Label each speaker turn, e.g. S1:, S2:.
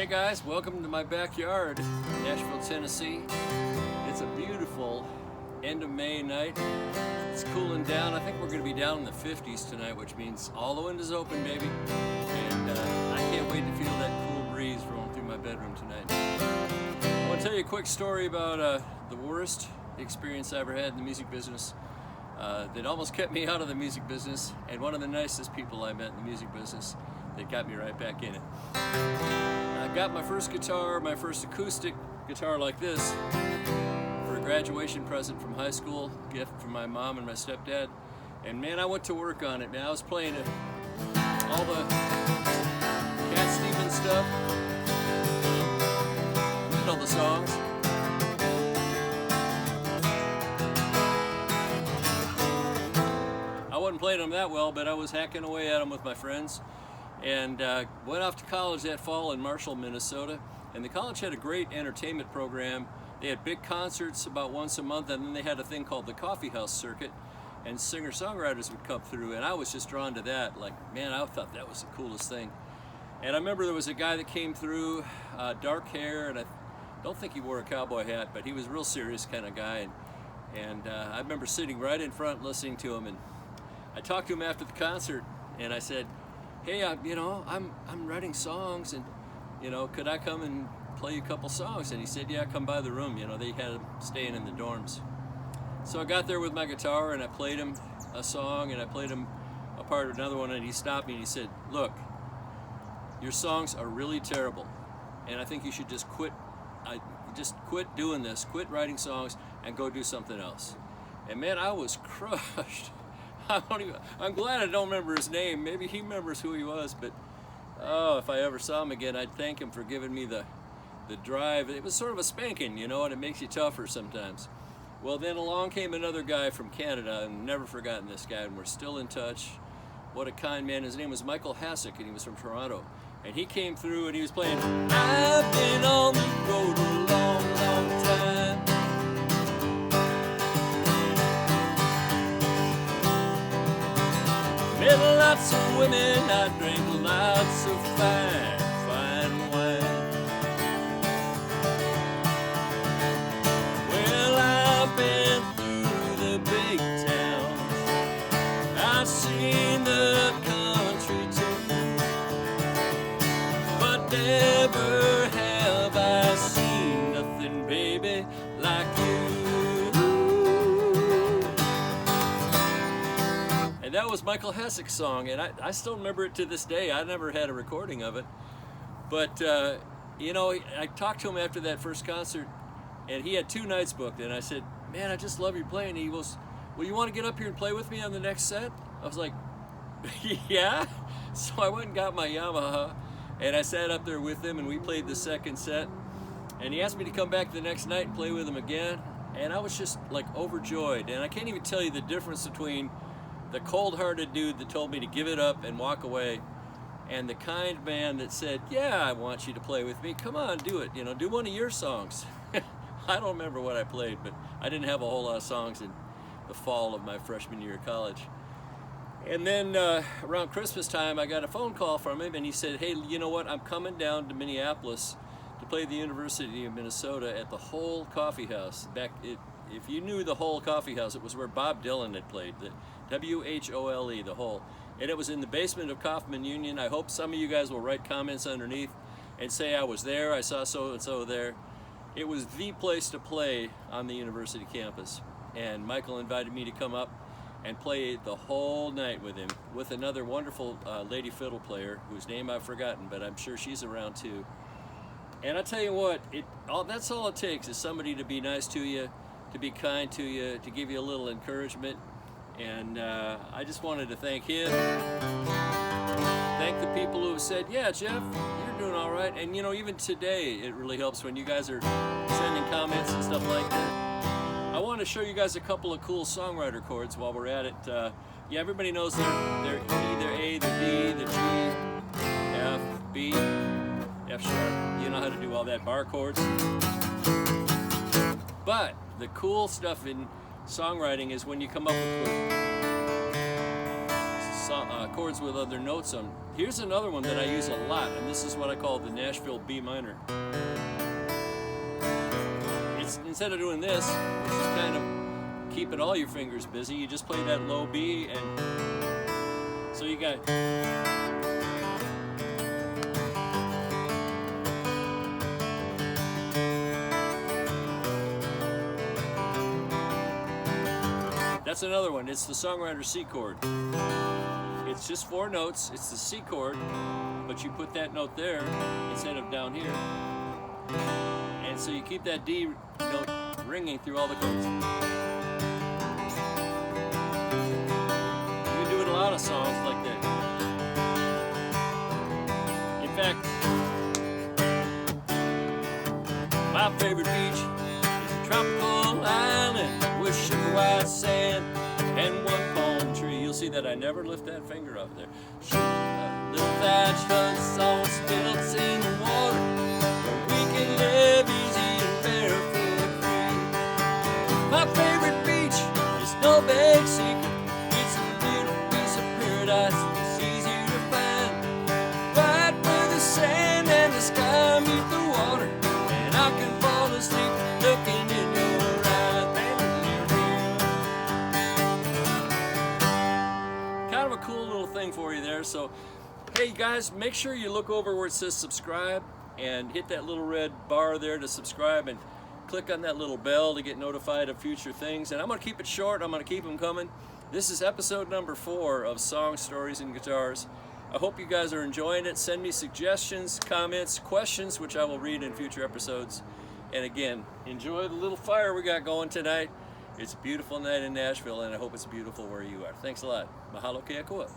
S1: Hey guys, welcome to my backyard, Nashville, Tennessee. It's a beautiful end of May night. It's cooling down. I think we're going to be down in the 50s tonight, which means all the windows open, baby. And I can't wait to feel that cool breeze rolling through my bedroom tonight. I want to tell you a quick story about the worst experience I ever had in the music business that almost kept me out of the music business, and one of the nicest people I met in the music business that got me right back in it. I got my first guitar, my first acoustic guitar like this, for a graduation present from high school, gift from my mom and my stepdad. And man, I went to work on it. Man, I was playing all the Cat Stevens stuff, and all the songs. I wasn't playing them that well, but I was hacking away at them with my friends. And went off to college that fall in Marshall, Minnesota. And the college had a great entertainment program. They had big concerts about once a month, and then they had a thing called the Coffeehouse Circuit, and singer-songwriters would come through, and I was just drawn to that. Like, man, I thought that was the coolest thing. And I remember there was a guy that came through, dark hair, and I don't think he wore a cowboy hat, but he was a real serious kind of guy. And I remember sitting right in front listening to him, and I talked to him after the concert, and I said, hey, I'm writing songs, and could I come and play a couple songs? And he said, yeah, come by the room. They had him staying in the dorms. So I got there with my guitar and I played him a song, and I played him a part of another one, and he stopped me and he said, look, your songs are really terrible, and I think you should just quit doing this, quit writing songs and go do something else. And man, I was crushed. I'm glad I don't remember his name. Maybe he remembers who he was, but oh, if I ever saw him again, I'd thank him for giving me the drive. It was sort of a spanking, and it makes you tougher sometimes. Well, then along came another guy from Canada, and never forgotten this guy, and we're still in touch. What a kind man. His name was Michael Hasek, and he was from Toronto. And he came through and he was playing, I've been on the road a long, long time. Met lots of women, I drank lots of fine, fine wine. Well, I've been through the big towns, I've seen the country too, but never have I seen nothing, baby, like you. That was Michael Hasek's song, and I still remember it to this day. I never had a recording of it, but I talked to him after that first concert, and he had 2 nights booked, and I said, man, I just love your playing. He goes, well, you want to get up here and play with me on the next set? I was like, yeah. So I went and got my Yamaha, and I sat up there with him, and we played the second set, and he asked me to come back the next night and play with him again, and I was just like overjoyed. And I can't even tell you the difference between the cold-hearted dude that told me to give it up and walk away, and the kind man that said, yeah, I want you to play with me. Come on, do it. Do one of your songs. I don't remember what I played, but I didn't have a whole lot of songs in the fall of my freshman year of college. And then around Christmas time, I got a phone call from him, and he said, hey, you know what? I'm coming down to Minneapolis to play the University of Minnesota at the Whole Coffee House. If you knew the Whole Coffee House, it was where Bob Dylan had played, the W-H-O-L-E, the Whole. And it was in the basement of Kaufman Union. I hope some of you guys will write comments underneath and say I was there, I saw so-and-so there. It was the place to play on the university campus. And Michael invited me to come up and play the whole night with him, with another wonderful lady fiddle player whose name I've forgotten, but I'm sure she's around too. And I tell you what, that's all it takes, is somebody to be nice to you, to be kind to you, to give you a little encouragement. And I just wanted to thank him, thank the people who have said, yeah, Jeff, you're doing all right. And even today, it really helps when you guys are sending comments and stuff like that. I want to show you guys a couple of cool songwriter chords while we're at it. Yeah, everybody knows they're either A, the D, the G, F, B, F sharp. You know how to do all that bar chords. But the cool stuff in songwriting is when you come up with chords with other notes on. Here's another one that I use a lot, and this is what I call the Nashville B minor. It's, instead of doing this, which is kind of keeping all your fingers busy, you just play that low B, and so you got. That's another one. It's the Songwriter C chord. It's just 4 notes. It's the C chord, but you put that note there instead of down here. And so you keep that D note ringing through all the chords. You can do it in a lot of songs like that. In fact, my favorite beach is a tropical island with sugar white sand and one palm tree. You'll see that I never lift that finger up there. Little thatch huts on stilts in the water, where we can live easy and barefoot free. My favorite beach is no big secret. It's a little piece of paradise that's easy to find, right where the sand and the sky meet the water, and I can fall asleep looking in your a cool little thing for you there. So hey guys, make sure you look over where it says subscribe and hit that little red bar there to subscribe, and click on that little bell to get notified of future things. And I'm going to keep it short. I'm going to keep them coming. This is episode number 4 of Song Stories and Guitars. I hope you guys are enjoying it. Send me suggestions, comments, questions, which I will read in future episodes. And again, enjoy the little fire we got going tonight. It's a beautiful night in Nashville, and I hope it's beautiful where you are. Thanks a lot. Mahalo ke akua.